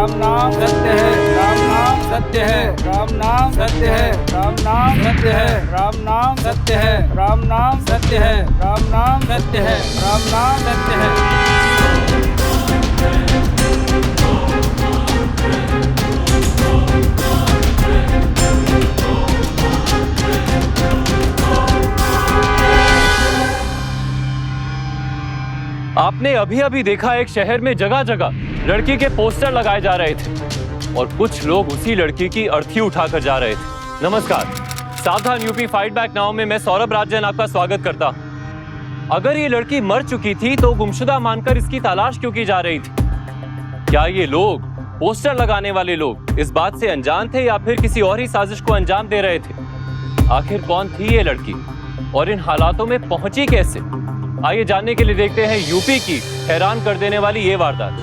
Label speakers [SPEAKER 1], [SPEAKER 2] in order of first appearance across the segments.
[SPEAKER 1] राम नाम सत्य है, राम नाम सत्य है, राम नाम सत्य है, राम नाम सत्य है, राम नाम सत्य है, राम नाम सत्य है, राम नाम सत्य है, राम नाम सत्य है।
[SPEAKER 2] आपने अभी अभी देखा एक शहर में जगह जगह लड़की के पोस्टर लगाए जा रहे थे और कुछ लोग उसी लड़की की अर्थी उठाकर जा रहे थे। नमस्कार, सावधान यूपी फाइट बैक नाउ में मैं सौरभ राजन आपका स्वागत करता हूं। अगर ये लड़की मर चुकी थी तो गुमशुदा मानकर इसकी तलाश क्यों की जा रही थी? क्या ये लोग, पोस्टर लगाने वाले लोग, इस बात से अनजान थे या फिर किसी और ही साजिश को अंजाम दे रहे थे? आखिर कौन थी ये लड़की और इन हालातों में पहुंची कैसे? आइए जानने के लिए देखते हैं यूपी की हैरान कर देने वाली ये वारदात।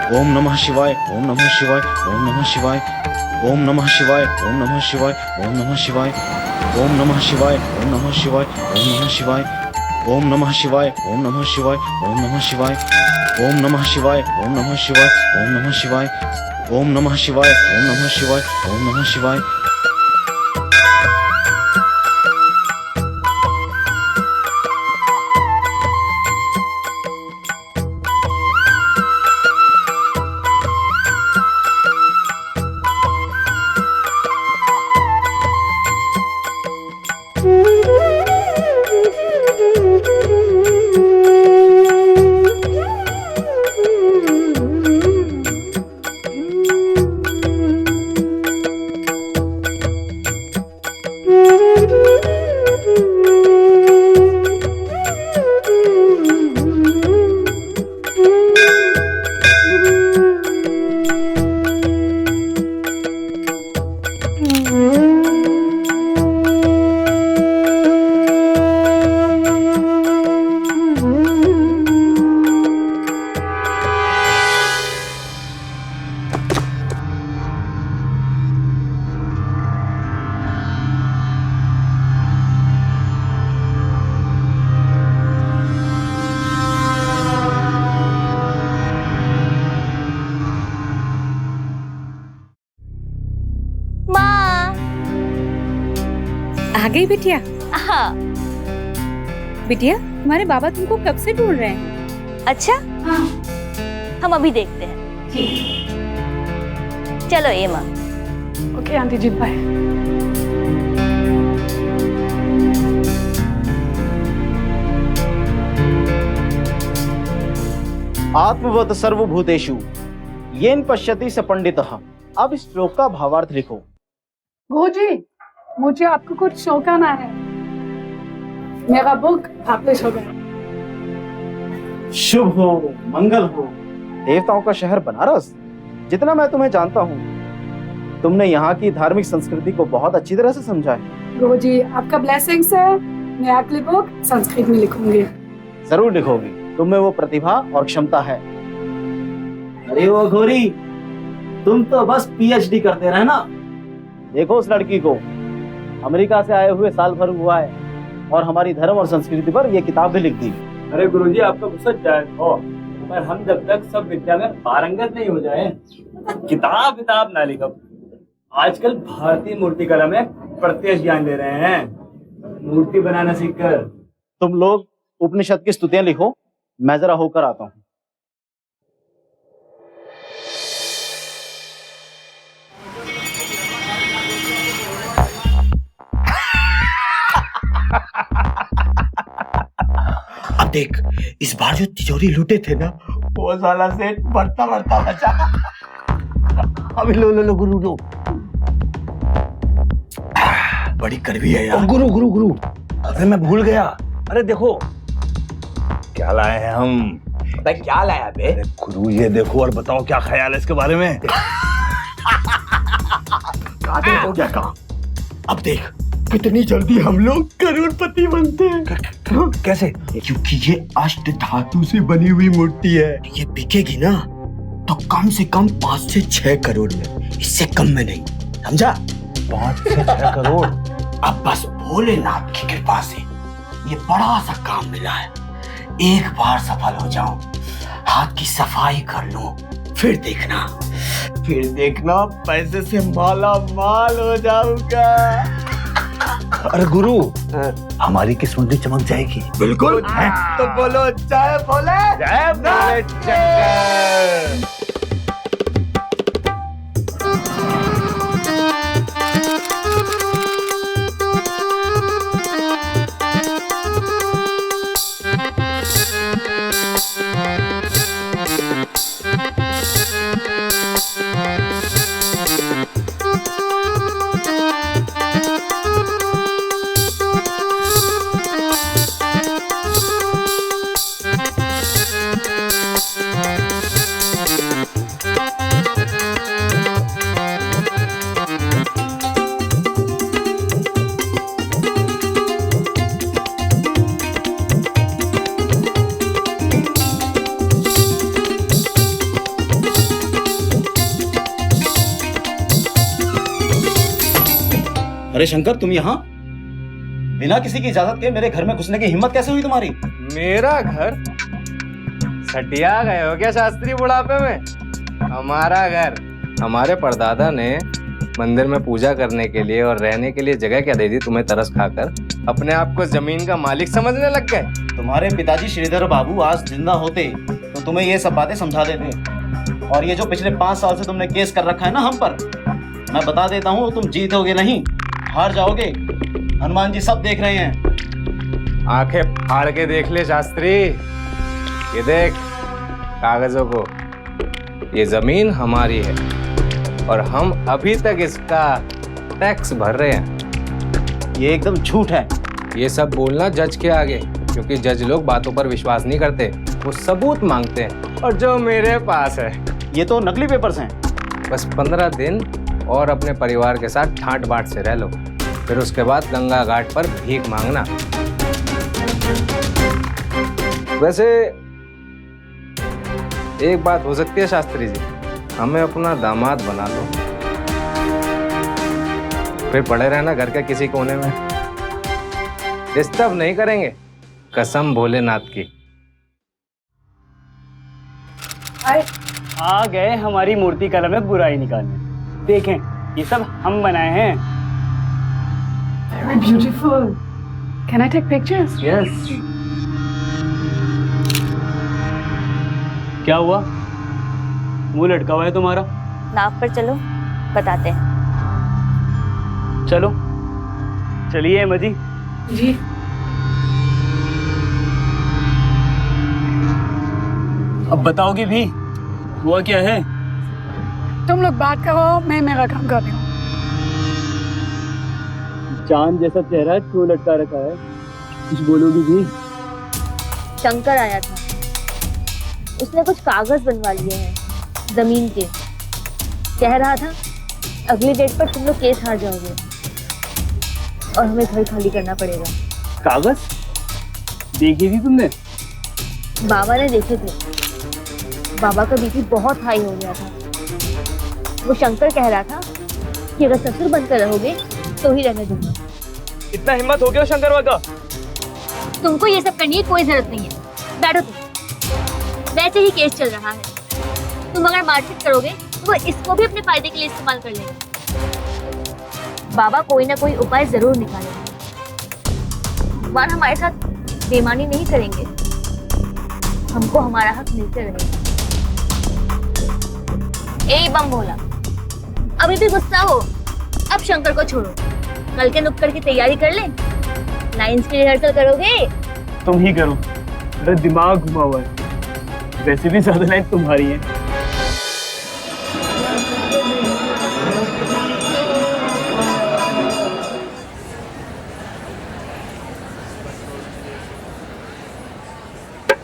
[SPEAKER 3] ओम नमः शिवाय, ओम नमः शिवाय, ओम नमः शिवाय, ओम नमः शिवाय, ओम नमः शिवाय, ओम नमः शिवाय, ओम नमः शिवाय, ओम नमः शिवाय, ओम नमः शिवाय, ओम नमः शिवाय, ओम नमः शिवाय, ओम नमः शिवाय, ओम नमः शिवाय, ओम नमः शिवाय, ओम नमः शिवाय, ओम नमः शिवाय, ओम नमः शिवाय, ओम नमः शिवाय।
[SPEAKER 4] आ गई बिटिया?
[SPEAKER 5] हाँ।
[SPEAKER 4] बिटिया, तुम्हारे बाबा तुमको कब से ढूंढ रहे हैं।
[SPEAKER 5] अच्छा,
[SPEAKER 4] हाँ।
[SPEAKER 5] हम अभी देखते हैं। चलो ये माँ।
[SPEAKER 4] ओके आंटी जी, बाय।
[SPEAKER 3] आत्मवत् सर्वभूतेषु येन पश्यति स पंडितः। अब इस श्लोक का भावार्थ लिखो।
[SPEAKER 6] गुरुजी, मुझे आपको कुछ शो करना है। मेरा बुक पब्लिश हो गया।
[SPEAKER 3] शुभ हो, मंगल हो। देवताओं का शहर बनारस, जितना मैं तुम्हें जानता हूँ, तुमने यहाँ की धार्मिक संस्कृति को बहुत अच्छी तरह से समझा है।
[SPEAKER 6] गुरुजी, आपका ब्लेसिंग्स है। मैं अगली बुक संस्कृत में लिखूंगी।
[SPEAKER 3] जरूर लिखोगी, तुम में वो प्रतिभा और क्षमता है। अरे वो घोरी, तुम तो बस पीएचडी करते रहे ना। देखो उस लड़की को, अमेरिका से आए हुए साल भर हुआ है और हमारी धर्म और संस्कृति पर यह किताब भी लिख दी।
[SPEAKER 1] अरे गुरुजी, आपका गुस्सा जायज हो, पर हम जब तक सब विद्या में पारंगत नहीं हो जाए, किताब ना लिखो। आजकल भारतीय मूर्ति कला में प्रत्यक्ष ज्ञान दे रहे हैं, मूर्ति बनाना सीखकर।
[SPEAKER 3] तुम लोग उपनिषद की स्तुतियां लिखो, मैं जरा होकर आता हूँ।
[SPEAKER 7] अब देख, इस बार जो तिजोरी लूटे थे ना, वो साला सेठ बढ़ता बढ़ता बचा। अभी लो गुरु लो। बड़ी कड़वी है यार। गुरु अरे मैं भूल गया। अरे देखो क्या लाए हैं हम। क्या लाया बे? गुरु ये देखो और बताओ क्या ख्याल है इसके बारे में। हो गया काम। अब देख,
[SPEAKER 8] कितनी जल्दी हम लोग करोड़पति बनते हैं।
[SPEAKER 7] कैसे?
[SPEAKER 8] क्योंकि ये अष्ट धातु से बनी हुई मूर्ति है। ये बिकेगी ना तो कम से कम 5 से 6 करोड़ में, इससे कम में नहीं, समझा?
[SPEAKER 7] 5 से 6 करोड़।
[SPEAKER 8] अब बस भोलेनाथ की कृपा से ये बड़ा सा काम मिला है। एक बार सफल हो जाऊं, हाथ की सफाई कर लूं, फिर देखना पैसे से माला माल हो जाऊंगा।
[SPEAKER 7] अरे गुरु, हमारी किस्मत भी चमक जाएगी।
[SPEAKER 8] बिल्कुल। तो बोलो जय भोले।
[SPEAKER 7] जय भोले शंकर।
[SPEAKER 3] अरे शंकर, तुम यहाँ बिना किसी की इजाजत के मेरे घर में घुसने की हिम्मत कैसे हुई तुम्हारी?
[SPEAKER 9] मेरा घर? सटिया गए हो क्या शास्त्री बुढ़ापे में? हमारा घर, हमारे परदादा ने मंदिर में पूजा करने के लिए और रहने के लिए जगह क्या दे दी तुम्हें तरस खाकर? अपने आप को जमीन का मालिक समझने लग गए।
[SPEAKER 3] तुम्हारे पिताजी श्रीधर बाबू आज जिंदा होते तो तुम्हें ये सब बातें समझा देते। और ये जो पिछले 5 साल से तुमने केस कर रखा है ना हम पर, मैं बता देता हूँ, तुम जीतोगे नहीं, हार जाओगे। हनुमान जी सब देख रहे हैं।
[SPEAKER 9] आंखें फाड़ के देख ले शास्त्री, ये देख कागजों को। ये जमीन हमारी है और हम अभी तक इसका टैक्स भर रहे हैं।
[SPEAKER 3] ये एकदम झूठ है।
[SPEAKER 9] ये सब बोलना जज के आगे, क्योंकि जज लोग बातों पर विश्वास नहीं करते, वो सबूत मांगते हैं। और जो मेरे पास है
[SPEAKER 3] ये तो नकली पेपर्स हैं।
[SPEAKER 9] बस 15 दिन और अपने परिवार के साथ ठाट बाट से रह लो, फिर उसके बाद गंगा घाट पर भीख मांगना। वैसे एक बात हो सकती है शास्त्री जी, हमें अपना दामाद बना लो, फिर पड़े रहना घर के किसी कोने में, डिस्टर्ब नहीं करेंगे, कसम भोलेनाथ की।
[SPEAKER 1] आ गए हमारी मूर्ति कला में बुराई निकालने। देखें, ये सब हम बनाए हैं।
[SPEAKER 6] Very beautiful. Can I take pictures?
[SPEAKER 1] Yes. क्या हुआ? मुंह लटका हुआ है तुम्हारा?
[SPEAKER 5] नाव पर चलो, बताते हैं।
[SPEAKER 1] चलो, चलिए अम्मा जी।
[SPEAKER 6] जी।
[SPEAKER 1] अब बताओगे भी हुआ क्या है?
[SPEAKER 6] तुम लोग बात करो, मैं मेरा काम कर रही हूँ।
[SPEAKER 1] चांद जैसा चेहरा क्यों लटका रखा है? कुछ बोलोगी भी?
[SPEAKER 5] शंकर आया था, उसने कुछ कागज बनवा लिए हैं जमीन के। कह रहा था अगली डेट पर तुम लोग केस हार जाओगे और हमें घर खाली करना पड़ेगा।
[SPEAKER 1] कागज देखे थी तुमने?
[SPEAKER 5] बाबा ने देखे थे। बाबा का बीपी बहुत हाई हो गया था। वो शंकर कह रहा था कि अगर ससुर बनकर रहोगे तो ही रहने दूंगा।
[SPEAKER 1] इतना हिम्मत हो गया शंकर का?
[SPEAKER 5] तुमको ये सब करने की कोई जरूरत नहीं है, बैठो तुम। वैसे ही केस चल रहा है, तुम अगर मारपीट करोगे तो वो इसको भी अपने फायदे के लिए इस्तेमाल कर लेंगे। बाबा कोई ना कोई उपाय जरूर निकालेंगे। भगवान हमारे साथ बेईमानी नहीं करेंगे, हमको हमारा हक मिलते रहेगा। ए बम भोला, अभी भी गुस्सा हो? अब शंकर को छोड़ो, कल के नुक्कड़ की तैयारी कर ले। लाइंस की रिहर्सल करोगे?
[SPEAKER 1] तुम ही करो, मेरा दिमाग घुमा हुआ है। वैसे भी ज्यादा लाइन तुम्हारी है।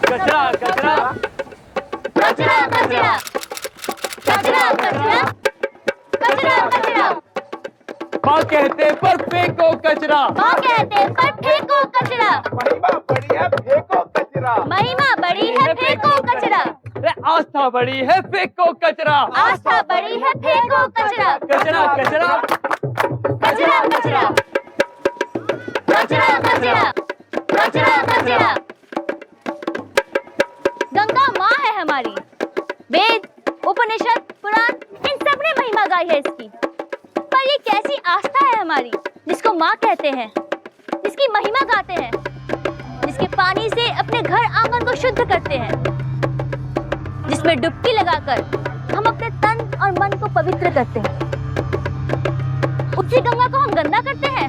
[SPEAKER 1] कचरा कचरा
[SPEAKER 5] कचरा कचरा कचरा कचरा कचरा कचरा
[SPEAKER 1] माँ कहते पर फेंको कचरा।
[SPEAKER 5] माँ कहते पर फेंको कचरा।
[SPEAKER 7] महिमा बड़ी है फेंको कचरा।
[SPEAKER 5] महिमा बड़ी है फेंको कचरा।
[SPEAKER 1] अरे आस्था बड़ी है फेंको कचरा।
[SPEAKER 5] आस्था बड़ी है फेंको कचरा।
[SPEAKER 1] कचरा कचरा
[SPEAKER 5] कचरा कचरा कचरा कचरा कचरा कचरा। गंगा माँ है हमारी। वेद, उपनिषद, पुराण, इन सब ने महिमा गाई है इसकी। पर ये कैसी आस्था है हमारी जिसको माँ कहते हैं, जिसकी महिमा गाते हैं, जिसके पानी से अपने घर आंगन को शुद्ध करते हैं, जिसमें डुबकी लगाकर हम अपने तन और मन को पवित्र करते हैं। उसी गंगा को हम गंदा करते हैं।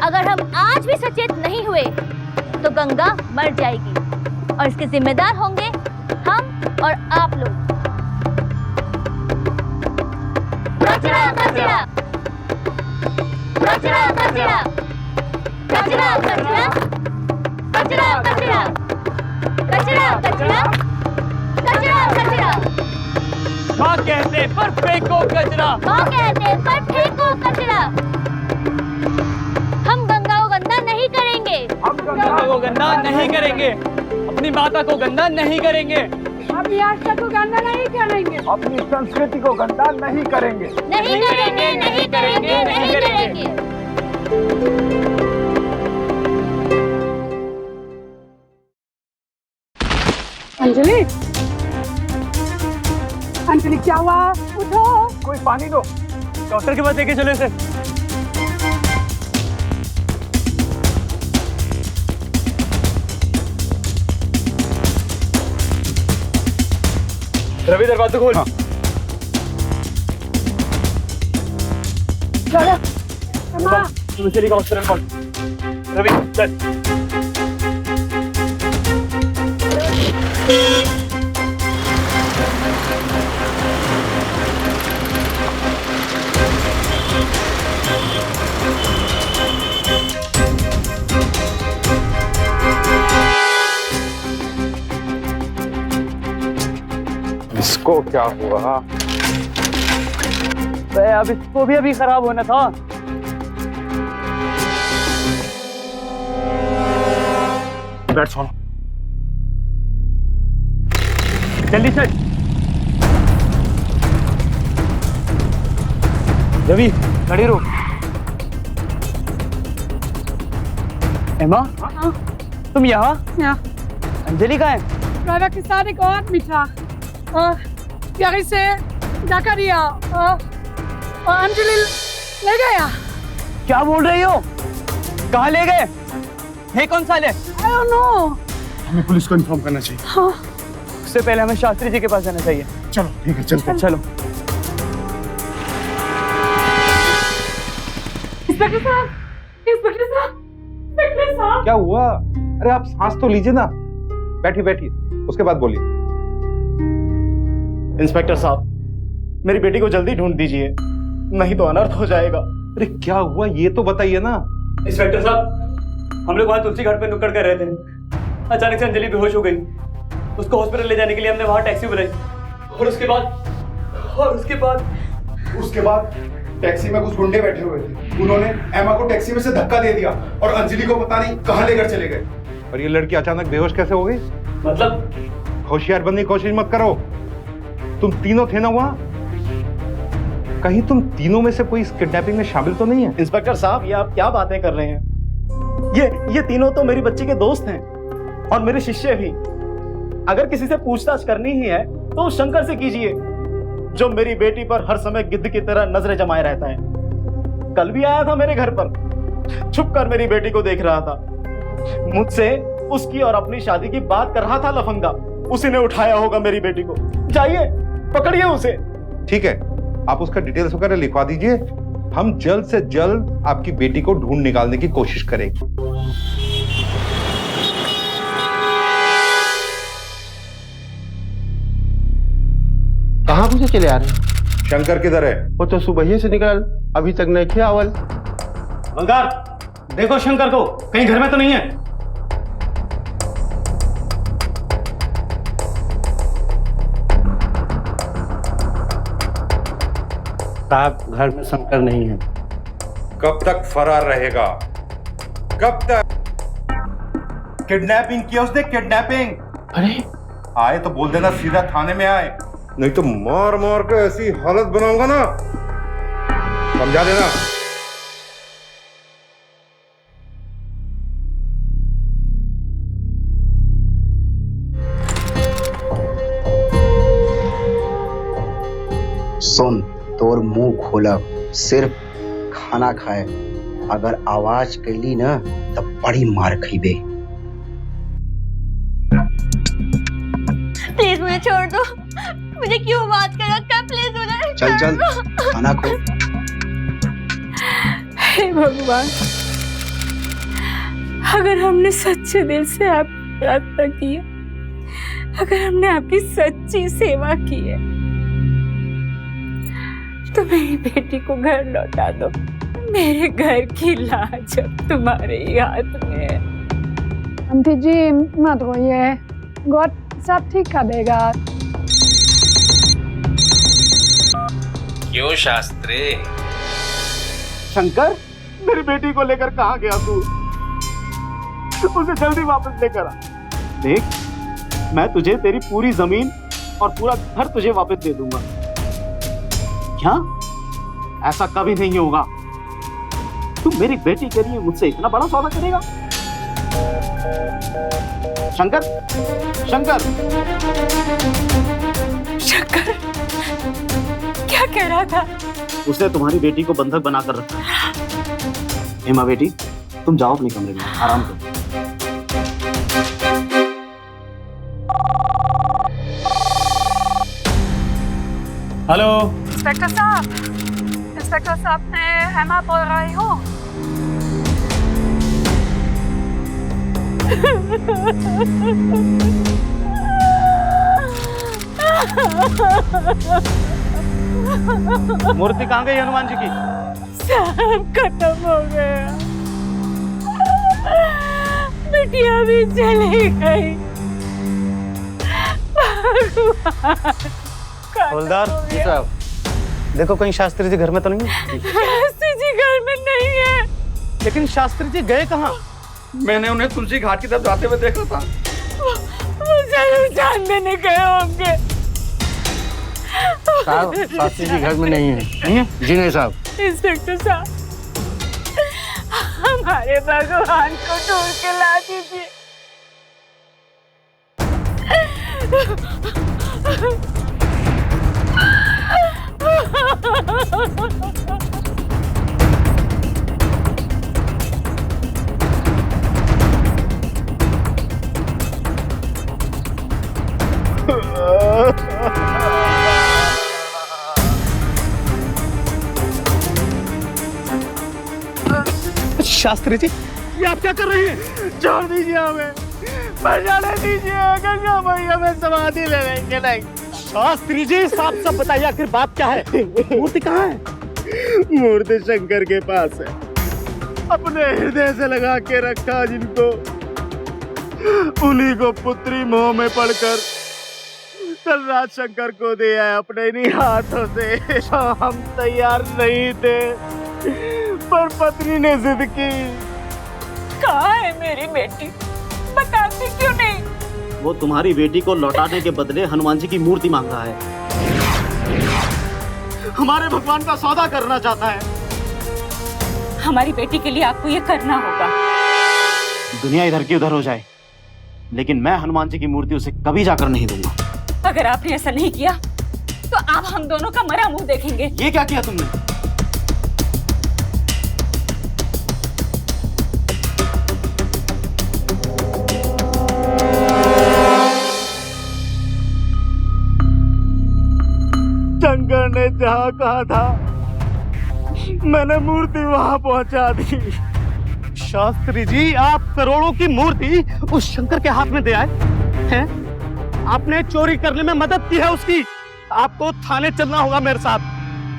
[SPEAKER 5] अगर हम आज भी सचेत नहीं हुए तो गंगा मर जाएगी और इसके जिम्मेदार होंगे हम और आप लोग। कचरा कचरा कचरा कचरा कचरा कचरा कचरा कचरा कचरा कचरा कचरा कचरा।
[SPEAKER 1] माँ कहते पर फेंको कचरा।
[SPEAKER 5] माँ कहते पर फेंको कचरा। हम गंगा को गंदा नहीं करेंगे।
[SPEAKER 1] हम गंगा को गंदा नहीं करेंगे। अपनी माता को गंदा नहीं करेंगे।
[SPEAKER 6] अभी आस्था को गंदा नहीं करेंगे।
[SPEAKER 7] अपनी संस्कृति को गंदा नहीं करेंगे।
[SPEAKER 5] नहीं करेंगे नहीं करेंगे नहीं करेंगे।
[SPEAKER 6] अंजलि, अंजलि क्या हुआ? उठो।
[SPEAKER 7] कोई पानी दो।
[SPEAKER 1] डॉक्टर के पास लेके चलो इसे। रवि दरवाजा खोल।
[SPEAKER 6] चलो अम्मा।
[SPEAKER 1] तुम चली का हॉस्पिटल कॉल। रवि चल।
[SPEAKER 7] इसको क्या हुआ?
[SPEAKER 1] अब इसको भी अभी खराब होना था।
[SPEAKER 7] बैठ सोना।
[SPEAKER 1] जल्दी चल। रवि खड़ी रो। एमा तुम यहाँ? अंजलि कहाँ है?
[SPEAKER 6] ड्राइवर के साथ एक और मीठा प्यारी से धक्का दिया और अंजलि ले गया।
[SPEAKER 1] क्या बोल रही हो? कहाँ ले गए? है कौन सा ले?
[SPEAKER 6] I don't know।
[SPEAKER 7] हमें पुलिस को इन्फॉर्म करना चाहिए।
[SPEAKER 6] हाँ।
[SPEAKER 1] उससे पहले हमें शास्त्री जी के पास जाना चाहिए।
[SPEAKER 7] चलो ठीक है चलते हैं।
[SPEAKER 1] चलो।
[SPEAKER 6] इंस्पेक्टर साहब, इंस्पेक्टर साहब, इंस्पेक्टर साहब।
[SPEAKER 10] क्या हुआ? अरे आप सांस तो लीजिए ना। बैठिए बैठिए, उसके बाद बोलिए।
[SPEAKER 11] इंस्पेक्टर साहब, मेरी बेटी को जल्दी ढूंढ दीजिए, नहीं तो अनर्थ हो जाएगा।
[SPEAKER 10] अरे क्या हुआ ये तो बताइए ना।
[SPEAKER 1] इंस्पेक्टर साहब, हम लोग वहाँ तुलसी घाट पे नुक्कड़ कर रहे थे। अचानक से अंजलि बेहोश हो गई। उसको हॉस्पिटल ले जाने के लिए हमने वहाँ टैक्सी बुलाई और उसके बाद
[SPEAKER 12] टैक्सी में कुछ गुंडे बैठे हुए थे। उन्होंने एमा को टैक्सी में से धक्का दे दिया और अंजलि को पता नहीं कहाँ लेकर चले गए।
[SPEAKER 10] और ये लड़की अचानक बेहोश कैसे हो गई?
[SPEAKER 1] मतलब
[SPEAKER 10] होशियार बनने की कोशिश मत करो। तुम तीनों थे ना वहाँ? कहीं तुम तीनों में से कोई इस किडनैपिंग में शामिल तो नहीं है?
[SPEAKER 11] इंस्पेक्टर साहब, ये आप क्या बातें कर रहे हैं? ये तीनों तो मेरी बच्ची के दोस्त हैं और मेरे शिष्य भी। अगर किसी से पूछताछ करनी ही है तो शंकर से कीजिए, जो मेरी बेटी पर हर समय गिद्ध की तरह नजरें जमाए रहता है। कल भी आया था मेरे घर पर, छुप कर मेरी बेटी को देख रहा था। मुझसे उसकी और अपनी शादी की बात कर रहा था लफंगा। उसी ने उठाया होगा मेरी बेटी को। जाइए पकड़िए उसे।
[SPEAKER 10] ठीक है, आप उसका डिटेल्स वगैरह लिखवा दीजिए। हम जल्द से जल्द आपकी बेटी को ढूंढ निकालने की कोशिश करेंगे।
[SPEAKER 13] कहाँ मुझे चले आ रहे हैं?
[SPEAKER 10] शंकर किधर है?
[SPEAKER 13] वो तो सुबह ही से निकल, अभी तक नहीं किया। अवल
[SPEAKER 11] बंगार, देखो शंकर को, कहीं घर में तो नहीं है।
[SPEAKER 13] साहब, घर में शंकर नहीं है।
[SPEAKER 10] कब तक फरार रहेगा? कब तक? किडनैपिंग किया उसने, किडनैपिंग।
[SPEAKER 13] अरे
[SPEAKER 10] आए तो बोल देना सीधा थाने में आए, नहीं तो मार मार के ऐसी हालत बनाऊंगा ना, समझा देना।
[SPEAKER 8] सुन, तोर मुंह खोलब, सिर्फ खाना खाए, अगर आवाज कैली ना तो बड़ी मार खइबे।
[SPEAKER 5] प्लीज मुझे छोड़ दो, मुझे क्यों बात कर रखा है, प्लीज मुझे
[SPEAKER 8] चल चल खाना खो।
[SPEAKER 4] हे भगवान, अगर हमने सच्चे दिल से आपकी प्रार्थना की है, अगर हमने आपकी सच्ची सेवा की है, तो मेरी बेटी को घर लौटा दो। मेरे घर की लाज अब तुम्हारे ही हाथ में है।
[SPEAKER 6] आंटी जी मत रोइए, गॉड सब ठीक कर देगा।
[SPEAKER 9] क्यों शास्त्री?
[SPEAKER 11] शंकर, मेरी बेटी को लेकर कहाँ गया तू? उसे जल्दी वापस लेकर आ। देख, मैं तुझे तेरी पूरी जमीन और पूरा घर तुझे वापस दे दूंगा। क्या? ऐसा कभी नहीं होगा। तू मेरी बेटी के लिए मुझसे इतना बड़ा सौदा करेगा? शंकर, शंकर,
[SPEAKER 4] शंकर, क्या कह रहा था?
[SPEAKER 11] उसने तुम्हारी बेटी को बंधक बनाकर रखा है। हेमा बेटी, तुम जाओ अपने कमरे में, आराम करो।
[SPEAKER 1] हेलो
[SPEAKER 6] इंस्पेक्टर साहब, इंस्पेक्टर साहब, मैं हेमा बोल रही हूँ।
[SPEAKER 11] मूर्ति कहाँ गई हनुमान जी की?
[SPEAKER 4] सब खत्म हो गया, बिटिया भी चली गई।
[SPEAKER 11] हवलदार साहब, देखो कहीं शास्त्री जी घर में तो नहीं है?
[SPEAKER 4] शास्त्री जी घर में नहीं है।
[SPEAKER 11] लेकिन शास्त्री जी गए कहाँ?
[SPEAKER 7] मैंने उन्हें तुलसी घाट की तरफ जाते हुए देखा था।
[SPEAKER 4] वो जरूर जान देने गए होंगे।
[SPEAKER 13] साहब, शास्त्री जी घर में नहीं है। नहीं है? जी नहीं साहब।
[SPEAKER 4] इंस्पेक्टर साहब, हमारे भगवान को ढूंढ के ला दीजिए।
[SPEAKER 11] शास्त्री जी, ये आप क्या कर रहे हैं? छोड़ दीजिए हमें, मर जाने दीजिए, गंगा मैया में समाधि ले लेंगे। नहीं शास्त्री जी, साफ साफ बताइए आखिर बात क्या है? मूर्ति कहाँ है? मूर्ति शंकर के पास है, अपने हृदय से लगा के रखा जिनको, उन्हीं को पुत्री मोह में पड़कर कल रात शंकर को दिया है अपने इन्हीं हाथों से। हम तैयार नहीं थे, पर पत्नी ने जिद की।
[SPEAKER 4] कहाँ है मेरी बेटी? बताती क्यों नहीं?
[SPEAKER 11] वो तुम्हारी बेटी को लौटाने के बदले हनुमान जी की मूर्ति मांग रहा है। हमारे भगवान का सौदा करना चाहता है।
[SPEAKER 4] हमारी बेटी के लिए आपको ये करना होगा।
[SPEAKER 11] दुनिया इधर की उधर हो जाए, लेकिन मैं हनुमान जी की मूर्ति उसे कभी जाकर नहीं दूंगा।
[SPEAKER 4] अगर आपने ऐसा नहीं किया तो आप हम दोनों का मरा मुंह देखेंगे।
[SPEAKER 11] ये क्या किया तुमने? शंकर ने जहाँ कहा था मैंने मूर्ति वहां पहुंचा दी। शास्त्री जी, आप करोड़ों की मूर्ति उस शंकर के हाथ में दे आए हैं? आपने चोरी करने में मदद की है उसकी। आपको थाने चलना होगा मेरे साथ।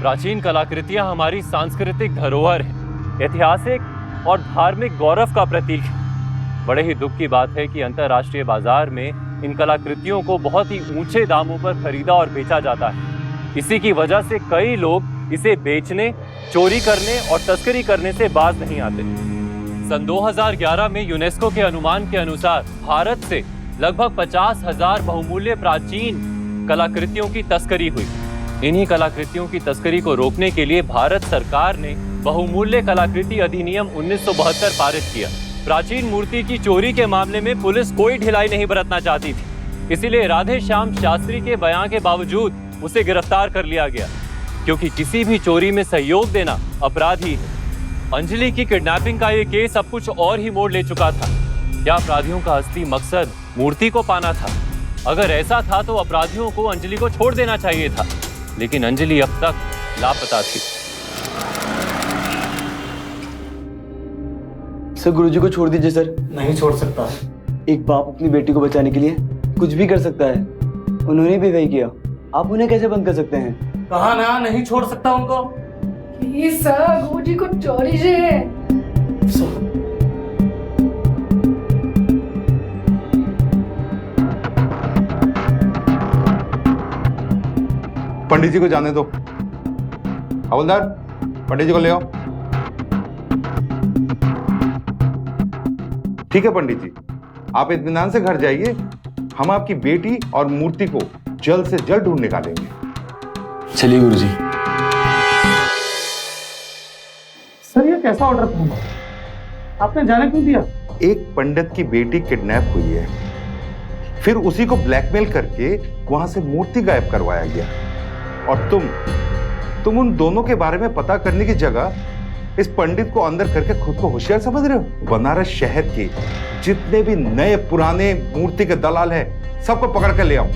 [SPEAKER 2] प्राचीन कलाकृतियां हमारी सांस्कृतिक धरोहर है, ऐतिहासिक और धार्मिक गौरव का प्रतीक है। बड़े ही दुख की बात है कि अंतर्राष्ट्रीय बाजार में इन कलाकृतियों को बहुत ही ऊंचे दामों पर खरीदा और बेचा जाता है। इसी की वजह से कई लोग इसे बेचने, चोरी करने और तस्करी करने से बाज नहीं आते। सन 2011 में यूनेस्को के अनुमान के अनुसार भारत से लगभग 50,000 बहुमूल्य प्राचीन कलाकृतियों की तस्करी हुई। इन्हीं कलाकृतियों की तस्करी को रोकने के लिए भारत सरकार ने बहुमूल्य कलाकृति अधिनियम 1972 पारित किया। प्राचीन मूर्ति की चोरी के मामले में पुलिस कोई ढिलाई नहीं बरतना चाहती थी, इसीलिए राधे श्याम शास्त्री के बयान के बावजूद उसे गिरफ्तार कर लिया गया, क्योंकि किसी भी चोरी में सहयोग देना अपराध ही है। अंजलि की किडनैपिंग का ये केस अब कुछ और ही मोड़ ले चुका था। क्या अपराधियों का असली मकसद मूर्ति को पाना था? अगर ऐसा था तो अपराधियों को अंजलि को छोड़ देना चाहिए था, लेकिन अंजलि अब तक लापता थी।
[SPEAKER 14] सर, गुरुजी को छोड़ दीजिए सर।
[SPEAKER 11] नहीं छोड़ सकता।
[SPEAKER 14] एक बाप अपनी बेटी को बचाने के लिए कुछ भी कर सकता है। उन्होंने भी वही किया, आप उन्हें कैसे बंद कर सकते हैं?
[SPEAKER 11] कहा ना, नहीं छोड़ सकता उनको।
[SPEAKER 6] प्लीज सर, गुरुजी को छोड़ दीजिए।
[SPEAKER 10] पंडित जी को जाने दो। हवलदार, पंडित जी को ले आओ। ठीक है पंडित जी, आप इत्मीनान से घर जाइए। हम आपकी बेटी और मूर्ति को जल्द से जल्द ढूंढ निकालेंगे।
[SPEAKER 14] चलिए गुरुजी।
[SPEAKER 11] सर, ये कैसा ऑर्डर था? आपने जाने क्यों दिया?
[SPEAKER 10] एक पंडित की बेटी किडनैप हुई है, फिर उसी को ब्लैकमेल करके वहां से मूर्ति गायब करवाया गया, और तुम उन दोनों के बारे में पता करने की जगह इस पंडित को अंदर करके खुद को होशियार समझ रहे हो। बनारस शहर के जितने भी नए पुराने मूर्ति के दलाल हैं, सबको पकड़ कर ले आओ।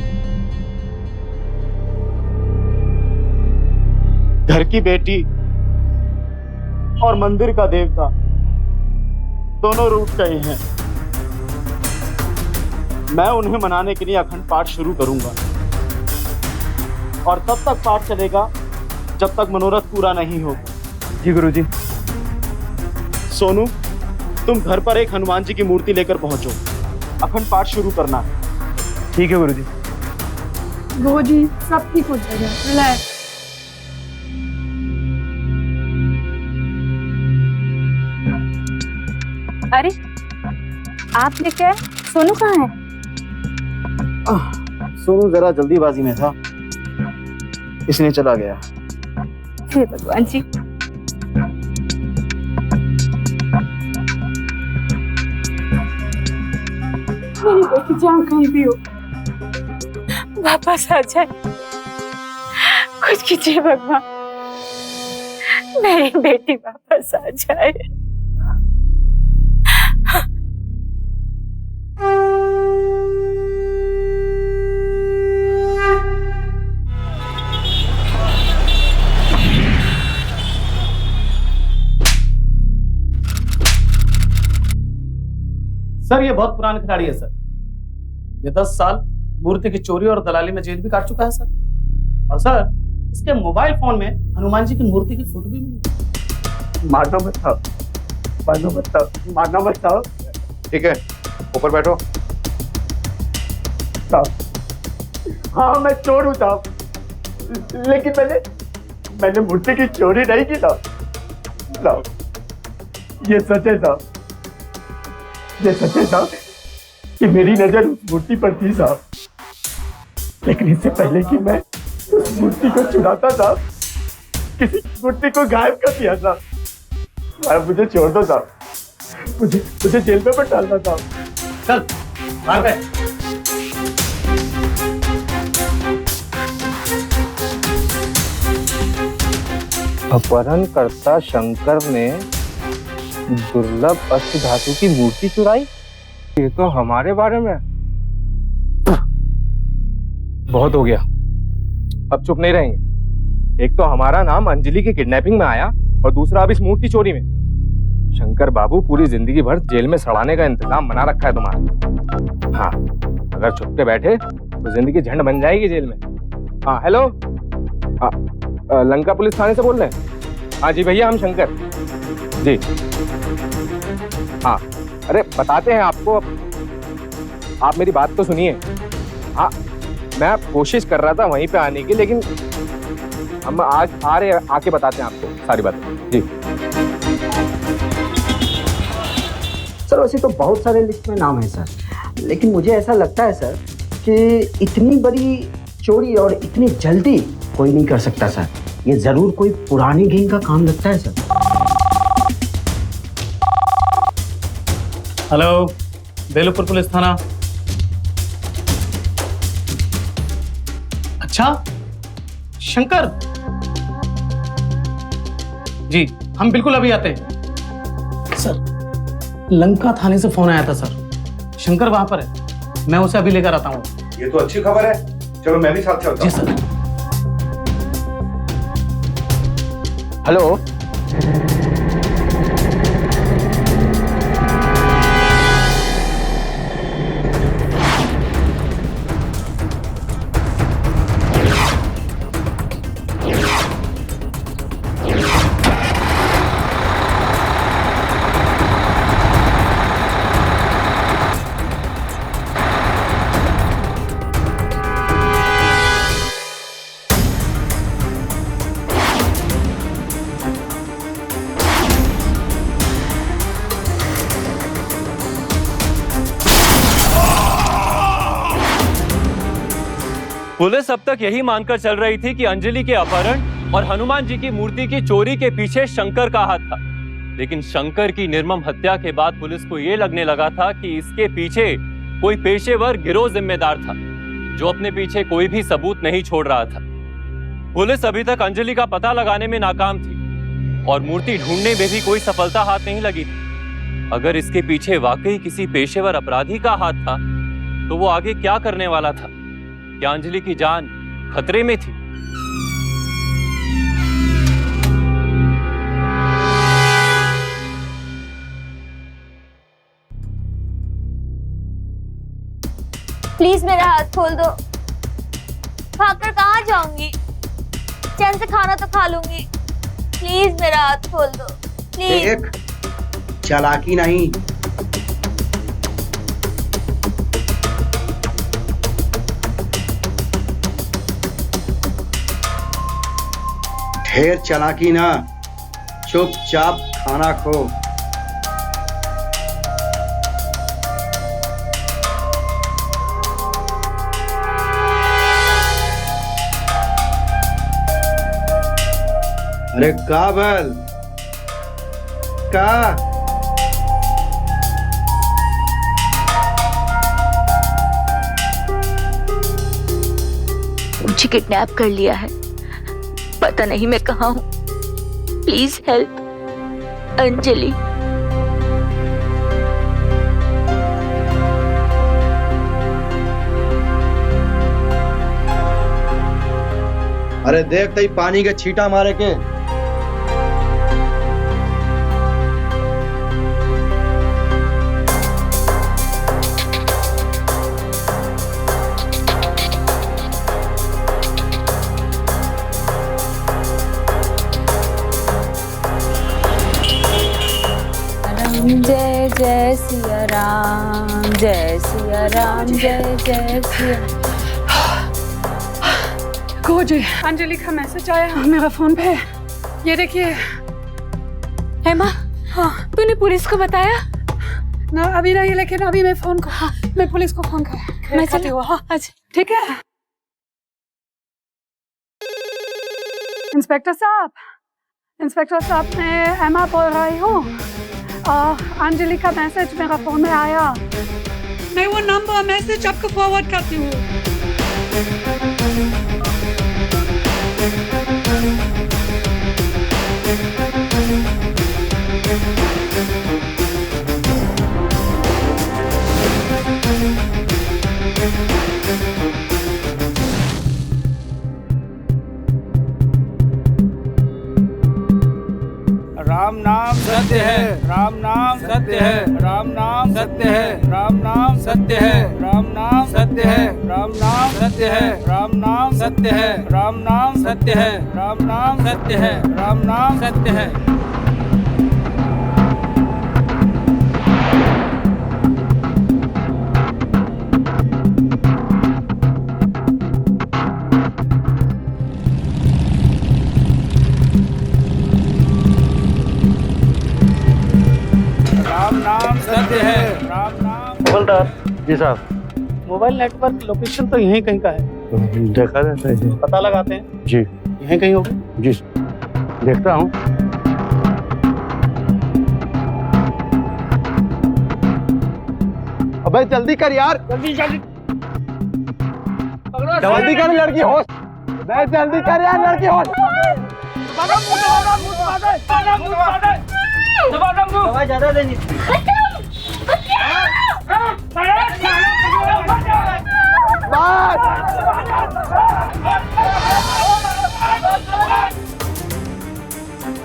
[SPEAKER 11] घर की बेटी और मंदिर का देवता दोनों रूठ गए हैं। मैं उन्हें मनाने के लिए अखंड पाठ शुरू करूंगा, और तब तक पाठ चलेगा जब तक मनोरथ पूरा नहीं होगा।
[SPEAKER 14] जी गुरुजी।
[SPEAKER 11] सोनू, तुम घर पर एक हनुमान जी की मूर्ति लेकर पहुंचो। अखंड पाठ शुरू करना है।
[SPEAKER 14] ठीक है गुरुजी।
[SPEAKER 6] गुरुजी, सब ठीक हो जाएगा, रिलैक्स।
[SPEAKER 4] अरे आप लेके आए? सोनू कहाँ है?
[SPEAKER 11] सोनू जरा जल्दीबाजी में था, इसलिए चला गया।
[SPEAKER 4] हे भगवान जी। मेरी बेटी जहाँ कहीं भी हो, वापस आ जाए। कुछ कीजिए भगवान, मेरी बेटी वापस आ जाए।
[SPEAKER 11] सर, ये बहुत पुराना खिलाड़ी है सर। ये 10 साल मूर्ति की चोरी और दलाली में जेल भी काट चुका है सर। और सर, इसके मोबाइल फोन में हनुमान जी की मूर्ति की फोटो भी मिली। मारना मत था, मारना मत था, मारना मत था।
[SPEAKER 10] ठीक है, ऊपर बैठो।
[SPEAKER 11] हाँ, मैं चोर हूँ साहब, लेकिन मैंने मूर्ति की चोरी नहीं की था साहब। ये सच है साहब, ये सच है साहब कि मेरी नजर उस मूर्ति पर थी साहब, लेकिन इससे पहले कि मैं उस मूर्ति को चुराता था, किसी मूर्ति को गायब कर दिया था। साहब, मुझे छोड़ दो साहब, मुझे जेल में मत डालना साहब। चल बाहर बैठ।
[SPEAKER 9] अपहरणकर्ता शंकर ने दुर्लभ अष्ट धातु की मूर्ति चुराई। ये तो हमारे बारे में। बहुत हो गया, अब चुप नहीं रहेंगे। एक तो हमारा नाम अंजलि की किडनैपिंग में आया, और दूसरा अब इस मूर्ति चोरी में। शंकर बाबू पूरी जिंदगी भर जेल में सड़ाने का इंतजाम बना रखा है तुम्हारा। हाँ, अगर छुप के बैठे तो जिंदगी झंड बन जाएगी जेल में। हाँ, हेलो, लंका पुलिस थाने से बोल रहे हैं? हाँ जी भैया, हम शंकर जी। हाँ, अरे बताते हैं आपको, आप मेरी बात तो सुनिए। हाँ, मैं कोशिश कर रहा था वहीं पे आने की, लेकिन हम आज आ रहे हैं, आके बताते हैं आपको सारी बातें। जी
[SPEAKER 8] सर वैसे तो बहुत सारे लिस्ट में नाम है सर, लेकिन मुझे ऐसा लगता है सर कि इतनी बड़ी चोरी और इतनी जल्दी कोई नहीं कर सकता सर। ये जरूर कोई पुरानी गैंग का काम लगता है सर।
[SPEAKER 11] हेलो, बेलूपुर पुलिस थाना। अच्छा, शंकर जी, हम बिल्कुल अभी आते हैं। सर, लंका थाने से फोन आया था सर, शंकर वहां पर है, मैं उसे अभी लेकर आता हूँ।
[SPEAKER 10] ये तो अच्छी खबर है, चलो मैं भी साथ चलता हूँ।
[SPEAKER 11] जी सर।
[SPEAKER 9] हेलो,
[SPEAKER 2] पुलिस अब तक यही मानकर चल रही थी कि अंजलि के अपहरण और हनुमान जी की मूर्ति की चोरी के पीछे शंकर का हाथ था, लेकिन शंकर की निर्मम हत्या के बाद पुलिस को यह लगने लगा था कि इसके पीछे कोई पेशेवर गिरोह जिम्मेदार था, जो अपने पीछे कोई भी सबूत नहीं छोड़ रहा था। पुलिस अभी तक अंजलि का पता लगाने में नाकाम थी और मूर्ति ढूंढने में भी कोई सफलता हाथ नहीं लगी थी। अगर इसके पीछे वाकई किसी पेशेवर अपराधी का हाथ था, तो वो आगे क्या करने वाला था? क्या अंजलि की जान खतरे में थी?
[SPEAKER 5] प्लीज मेरा हाथ खोल दो, खाकर कहाँ जाऊंगी? चैन से खाना तो खा लूंगी, प्लीज मेरा हाथ खोल दो प्लीज।
[SPEAKER 8] एक चालाकी नहीं, ढेर चालाकी ना, चुपचाप खाना खो। अरे काबल का
[SPEAKER 4] मुझे किडनैप कर लिया है, पता नहीं मैं कहाँ हूँ। Please help Anjali.
[SPEAKER 8] अरे देख तई पानी के छींटा मारे के।
[SPEAKER 4] जय जय सिया राम, जय सिया राम, जय जय सिया।
[SPEAKER 6] जी, अंजलि का मैसेज आया मेरा फोन पे, ये देखिए।
[SPEAKER 4] हेमा, हाँ तूने पुलिस को बताया?
[SPEAKER 6] ना अभी नहीं, लेकिन अभी मैं फोन को, हाँ, मैं पुलिस को फोन कर
[SPEAKER 4] मैं चलती हूँ। हाँ अच्छा
[SPEAKER 6] ठीक है। इंस्पेक्टर साहब मैं एमा बोल रही हूँ। अंजलि का मैसेज मेरा फोन में आया, मैं वो नंबर मैसेज आपको फॉरवर्ड करती हूँ।
[SPEAKER 13] राम नाम सत्य है, राम नाम सत्य है, राम नाम सत्य है, राम नाम सत्य है, राम नाम सत्य है, राम नाम सत्य है, राम नाम सत्य है, राम नाम सत्य है, राम नाम सत्य है, राम नाम सत्य है। है, राम नाम।
[SPEAKER 11] हवलदार
[SPEAKER 9] जी साहब,
[SPEAKER 11] मोबाइल नेटवर्क लोकेशन तो यहीं कहीं का है,
[SPEAKER 9] देखा जाता है
[SPEAKER 11] पता लगाते हैं।
[SPEAKER 9] जी।
[SPEAKER 11] यहीं कहीं होगा।
[SPEAKER 9] जी देखता हूँ।
[SPEAKER 11] अबे जल्दी कर यार, जल्दी जल्दी जल्दी कर लड़की होश। अबे जल्दी कर यार लड़की होश।
[SPEAKER 14] दवा ज्यादा देनी थी।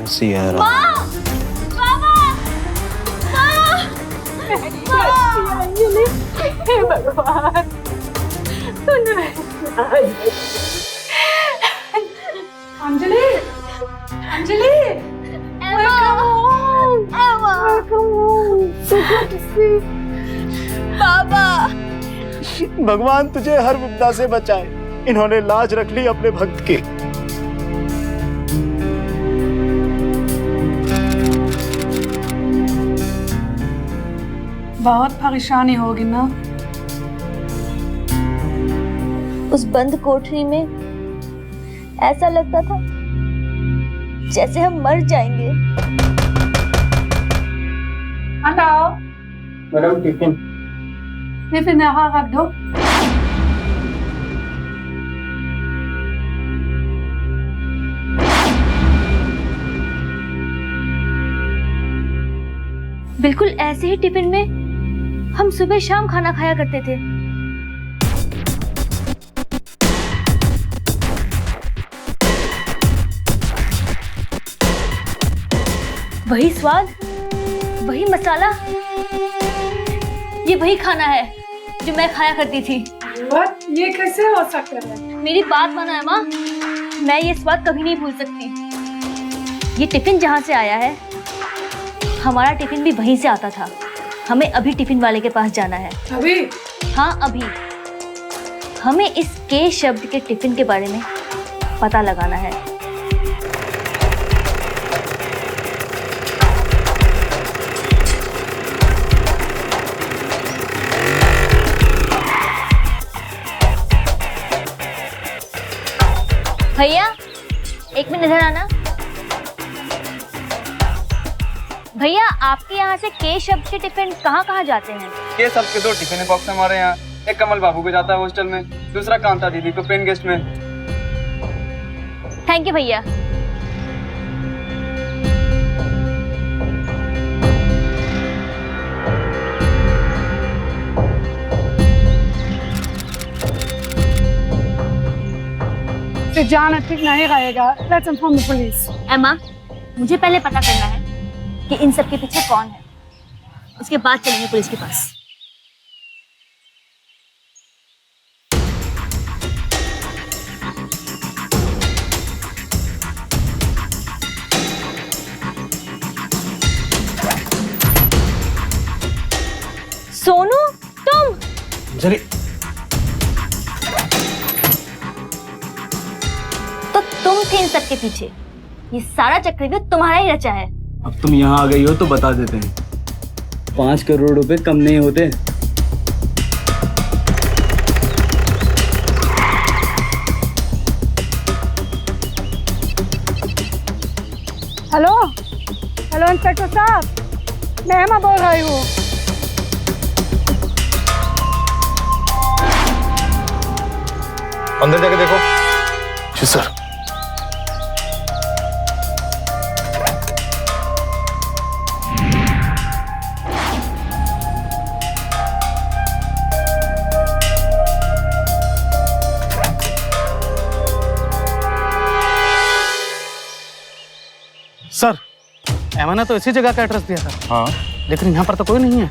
[SPEAKER 3] ऐसी है यार।
[SPEAKER 4] हे भगवान, तूने अंजलि, अंजलि,
[SPEAKER 5] बाबा,
[SPEAKER 11] भगवान तुझे हर विपदा से बचाए। इन्होंने लाज रख ली अपने भक्त की।
[SPEAKER 6] बहुत परेशानी होगी ना।
[SPEAKER 5] उस बंद कोठरी में ऐसा लगता था जैसे हम मर जाएंगे।
[SPEAKER 6] अंदाओ,
[SPEAKER 11] मैडम टिफिन।
[SPEAKER 6] टिफिन यहाँ रख दो।
[SPEAKER 5] बिल्कुल ऐसे ही टिफिन में हम सुबह शाम खाना खाया करते थे। वही स्वाद, वही मसाला, ये वही खाना है जो मैं खाया करती थी।
[SPEAKER 6] What? ये कैसे हो सकता है?
[SPEAKER 5] मेरी बात मानो एमा, मैं ये स्वाद कभी नहीं भूल सकती। ये टिफिन जहाँ से आया है, हमारा टिफिन भी वहीं से आता था। हमें अभी टिफिन वाले के पास जाना है।
[SPEAKER 6] अभी?
[SPEAKER 5] हाँ अभी। हमें इस के शब्द के टिफिन के बारे में पता लगाना है। भैया, एक मिनट इधर आना। भैया, आपके यहाँ से के शब्द के टिफिन कहाँ कहाँ जाते हैं?
[SPEAKER 14] के शब्द के 2 टिफिन बॉक्स हमारे यहाँ। एक कमल बाबू को जाता है हॉस्टल में, दूसरा कांता दीदी को पेन गेस्ट में।
[SPEAKER 5] थैंक यू भैया।
[SPEAKER 6] जाना ठीक नहीं रहेगा। Let's inform the police.
[SPEAKER 5] एमा, मुझे पहले पता करना है कि इन सब के पीछे कौन है, उसके बाद चलेंगे पुलिस के पास। सोनू, तुम?
[SPEAKER 11] जरी
[SPEAKER 5] तो तुम थे इन सब के पीछे। ये सारा चक्रव्यूह तुम्हारा ही रचा है।
[SPEAKER 14] अब तुम यहाँ आ गई हो तो बता देते हैं। 5 करोड़ रुपए कम नहीं होते।
[SPEAKER 6] हेलो, हेलो इंस्पेक्टर साहब, मैं हेमा बोल रही हूँ।
[SPEAKER 10] अंदर जाके देखो। जी सर।
[SPEAKER 11] सर, एमा ने तो इसी जगह का एड्रेस दिया था।
[SPEAKER 10] हाँ,
[SPEAKER 11] लेकिन यहाँ पर तो कोई नहीं है।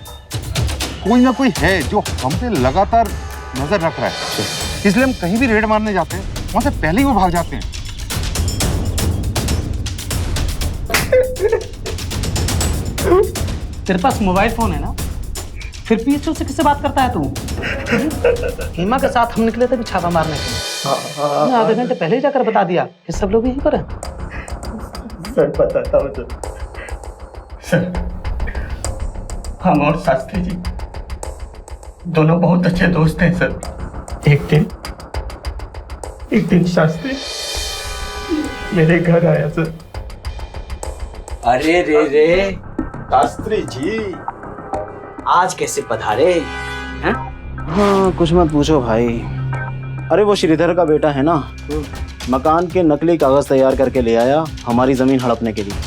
[SPEAKER 10] कोई ना कोई है जो हम पे लगातार नजर रख रहा है, इसलिए हम कहीं भी रेड मारने जाते हैं, वहां से पहले ही वो भाग जाते हैं।
[SPEAKER 11] तेरे पास मोबाइल फोन है ना? फिर पीछे से किससे बात करता है तू? हेमा के साथ हम निकले थे छापा मारने के लिए। आधे घंटे पहले ही जाकर बता दिया कि सब लोग यहीं पर हैं।
[SPEAKER 12] सर पता था मुझे। सर,
[SPEAKER 11] हम और शास्त्री जी दोनों बहुत अच्छे दोस्त हैं सर। एक दिन शास्त्री मेरे घर आया सर।
[SPEAKER 8] अरे रे शास्त्री जी आज कैसे पधारे हैं?
[SPEAKER 14] हाँ कुछ मत पूछो भाई। अरे वो श्रीधर का बेटा है ना, मकान के नकली कागज तैयार करके ले आया हमारी जमीन हड़पने के लिए।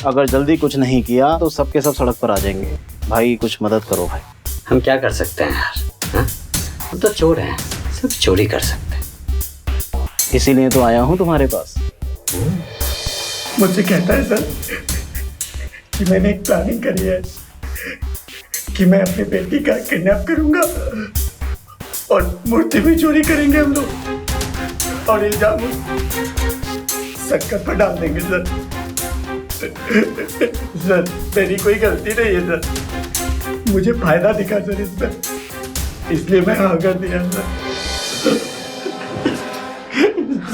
[SPEAKER 14] अगर जल्दी कुछ नहीं किया तो सबके सब सड़क पर आ जाएंगे। भाई कुछ मदद करो भाई।
[SPEAKER 8] हम क्या कर सकते हैं यार, हाँ? हम तो चोर हैं, सब चोरी कर सकते हैं।
[SPEAKER 14] इसीलिए तो आया हूँ तुम्हारे पास।
[SPEAKER 11] मुझसे कहता है सर कि मैंने एक प्लानिंग करी है कि मैं अपनी बेटी का किडनैप करूंगा और मूर्ति भी चोरी करेंगे हम लोग और इल्जाम शंकर पर डाल देंगे सर। सर मेरी कोई गलती नहीं है सर, मुझे फायदा दिखा सर इसमें, इसलिए मैं हाँ कर दिया सर।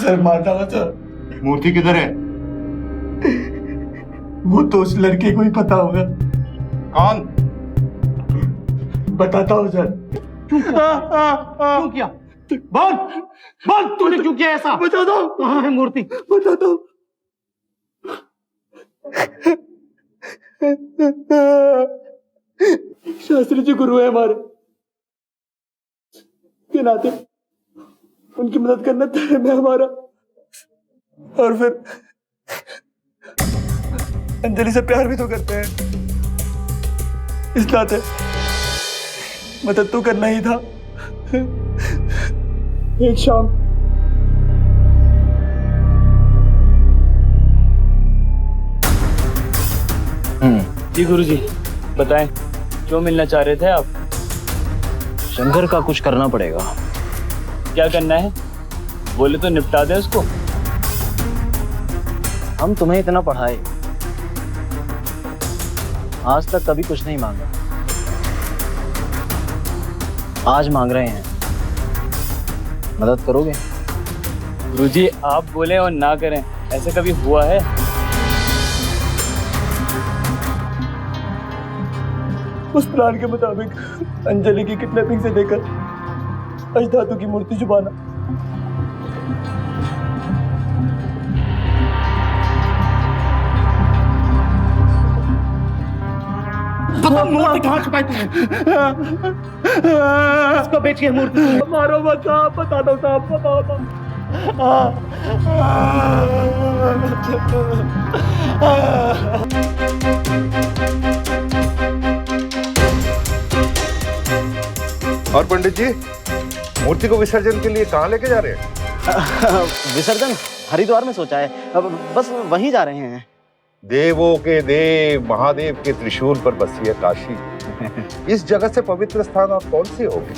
[SPEAKER 11] सर मारता हूँ सर।
[SPEAKER 10] मूर्ति किधर है?
[SPEAKER 11] वो तो उस लड़के को ही पता होगा।
[SPEAKER 10] कौन?
[SPEAKER 11] बताता हूँ सर।
[SPEAKER 15] क्यों किया? बोल बोल, तूने क्यों किया ऐसा?
[SPEAKER 11] बता दो।
[SPEAKER 15] कहाँ है मूर्ति?
[SPEAKER 11] बता दो। शास्त्री जी गुरु है हमारे, के नाते उनकी मदद करना धर्म है हमारा। और फिर अंजलि से प्यार भी तो करते हैं, इस नाते मदद तो करना ही था। एक शाम
[SPEAKER 1] जी गुरुजी बताएं, क्यों मिलना चाह रहे थे आप?
[SPEAKER 14] शंकर का कुछ करना पड़ेगा।
[SPEAKER 1] क्या करना है बोले तो निपटा दे उसको।
[SPEAKER 14] हम तुम्हें इतना पढ़ाए, आज तक कभी कुछ नहीं मांगा, आज मांग रहे हैं, मदद करोगे?
[SPEAKER 1] गुरुजी आप बोले और ना करें ऐसे कभी हुआ है?
[SPEAKER 11] उस प्लान के मुताबिक अंजलि की किडनैपिंग से लेकर अजधातु की मूर्ति छुपाना,
[SPEAKER 15] पता मूर्ति कहाँ छुपाई तुमने? इसको बेच के मूर्ति
[SPEAKER 11] मारो मत साहब, बता दो साहब, बताओ तो।
[SPEAKER 10] और पंडित जी मूर्ति को विसर्जन के लिए कहाँ लेके जा रहे हैं?
[SPEAKER 14] विसर्जन हरिद्वार में सोचा है, अब बस वहीं जा रहे हैं।
[SPEAKER 10] देवों के देव महादेव के त्रिशूल पर बसी है काशी। इस जगह से पवित्र स्थान आप कौन से होगे?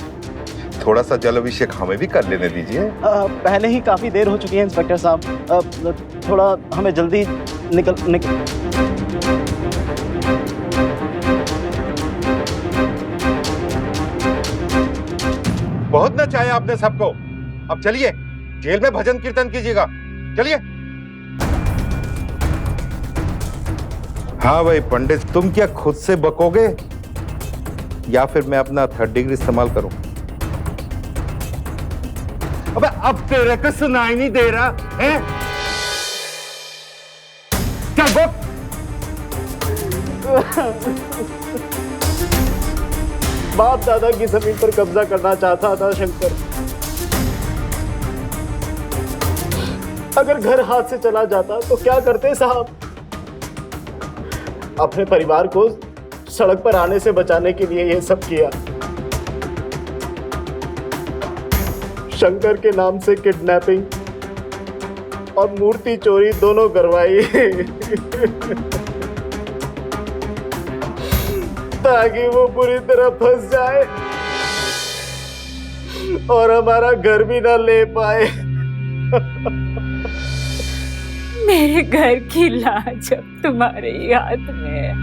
[SPEAKER 10] थोड़ा सा जल अभिषेक हमें भी कर लेने दीजिए।
[SPEAKER 14] पहले ही काफी देर हो चुकी है इंस्पेक्टर साहब, थोड़ा हमें जल्दी निकल।
[SPEAKER 10] बहुत नचाया आपने सबको, अब चलिए जेल में भजन कीर्तन कीजिएगा, चलिए। हाँ भाई पंडित, तुम क्या खुद से बकोगे या फिर मैं अपना 3rd डिग्री इस्तेमाल करूं? अबे अब तेरे को सुनाई नहीं दे रहा है? क्या बक?
[SPEAKER 11] बाप दादा की जमीन पर कब्जा करना चाहता था शंकर। अगर घर हाथ से चला जाता तो क्या करते साहब? अपने परिवार को सड़क पर आने से बचाने के लिए ये सब किया। शंकर के नाम से किडनैपिंग और मूर्ति चोरी दोनों करवाई ताकि वो पूरी तरह फंस जाए और हमारा घर भी ना ले पाए।
[SPEAKER 4] मेरे घर की लाज अब तुम्हारे ही हाथ में है।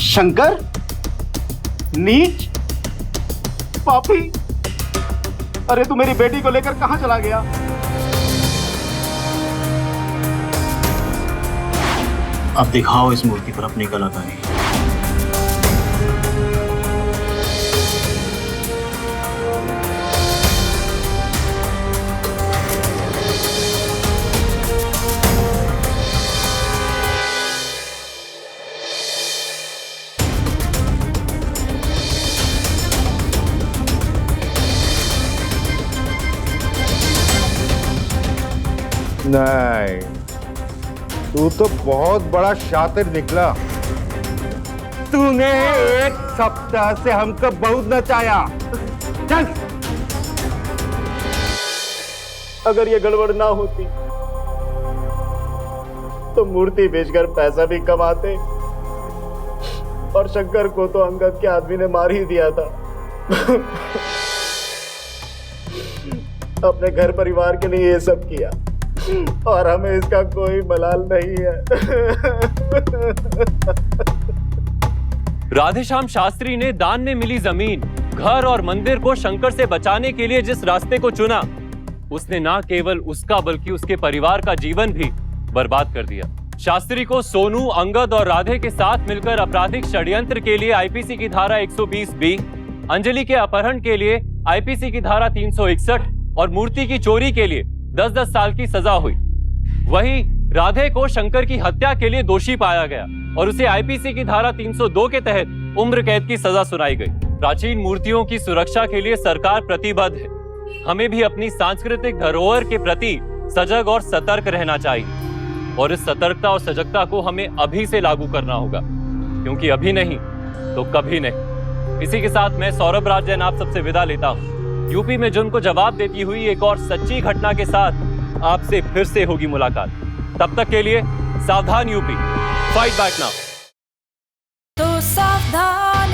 [SPEAKER 11] शंकर नीच पापी, अरे तू मेरी बेटी को लेकर कहां चला गया?
[SPEAKER 14] अब दिखाओ इस मूर्ति पर अपनी कलाकारी।
[SPEAKER 10] नहीं, तू तो बहुत बड़ा शातिर निकला। तूने एक सप्ताह से हमको बहुत नचाया। चल।
[SPEAKER 11] अगर ये गड़बड़ ना होती तो मूर्ति बेचकर पैसा भी कमाते, और शंकर को तो अंगद के आदमी ने मार ही दिया था। अपने घर परिवार के लिए ये सब किया और हमें इसका कोई मलाल नहीं है।
[SPEAKER 2] राधेश्याम शास्त्री ने दान में मिली जमीन, घर और मंदिर को शंकर से बचाने के लिए जिस रास्ते को चुना, उसने ना केवल उसका बल्कि उसके परिवार का जीवन भी बर्बाद कर दिया। शास्त्री को सोनू, अंगद और राधे के साथ मिलकर आपराधिक षड्यंत्र के लिए आईपीसी की धारा 120B, अंजलि के अपहरण के लिए आईपीसी की धारा 361 और मूर्ति की चोरी के लिए 10-10 साल की सजा हुई। वहीं राधे को शंकर की हत्या के लिए दोषी पाया गया और उसे आईपीसी की धारा 302 के तहत उम्र कैद की सजा सुनाई गई। प्राचीन मूर्तियों की सुरक्षा के लिए सरकार प्रतिबद्ध है। हमें भी अपनी सांस्कृतिक धरोहर के प्रति सजग और सतर्क रहना चाहिए, और इस सतर्कता और सजगता को हमें अभी से लागू करना होगा, क्योंकि अभी नहीं तो कभी नहीं। इसी के साथ मैं सौरभ राज जैन आप सबसे विदा लेता हूँ। यूपी में जुर्म को जवाब देती हुई एक और सच्ची घटना के साथ आपसे फिर से होगी मुलाकात। तब तक के लिए सावधान यूपी, फाइट बैक नाउ।
[SPEAKER 16] तो सावधान